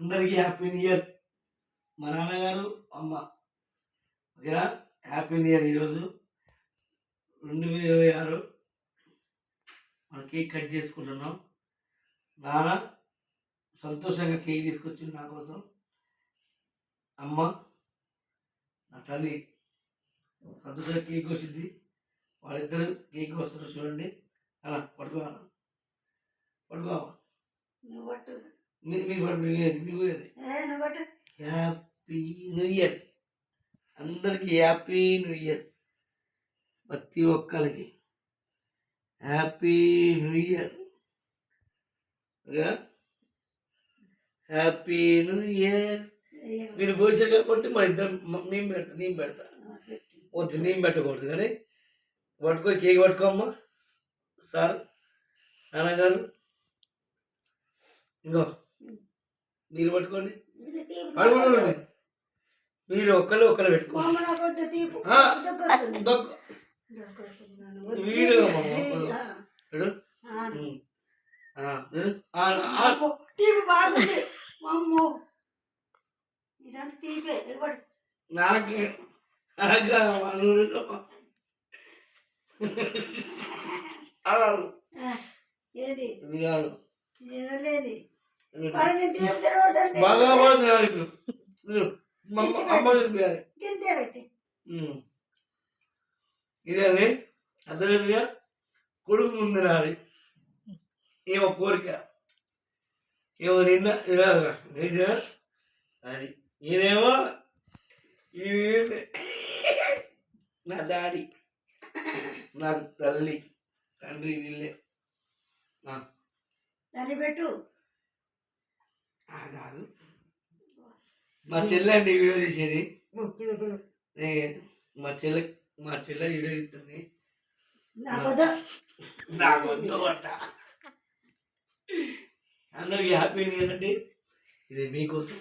అందరికీ happy new year. మా నాన్నగారు అమ్మ ఓకేనా. Happy new year. ఈరోజు 2026 మనం కేక్ కట్ చేసుకుంటున్నాం. నాన్న సంతోషంగా కేక్ తీసుకొచ్చింది నా కోసం. అమ్మ నా తల్లి సంతోషంగా కేక్ వచ్చింది. వాళ్ళిద్దరు కేక్ వస్తారు చూడండి. అలా పడుకోవాలి హ్యాపీ న్యూ ఇయర్. అందరికీ హ్యాపీ న్యూ ఇయర్. ప్రతి ఒక్కరికి happy new year. Happy new year. మీరు కోసారు కాబట్టి మా ఇద్దరు నేను పెడతా వద్దు, నేను పెట్టకూడదు కానీ పట్టుకో, కేక్ పట్టుకోమ్మా. సార్ నాన్నగారు ఇంకో మీరు పట్టుకోండి. మీరు ఒక్కరు పెట్టుకోండి. వీడు నాకే ఇదే అర్థమైందిగా. కొడుకు ముందు రాలి ఏమో కోరిక, ఏమో నిన్న అది నేనేమో నా డాడీ, నా తల్లి, తండ్రి వీళ్ళే. దాన్ని పెట్టు. కాదు మా చెల్లె అండి వీడియో తీసేది. మా చెల్లె వీడియో తీస్తుంది. నాకు వద్దు అంట. అందరికి హ్యాపీ న్యూ ఇయర్ అండి. ఇది మీకోసం.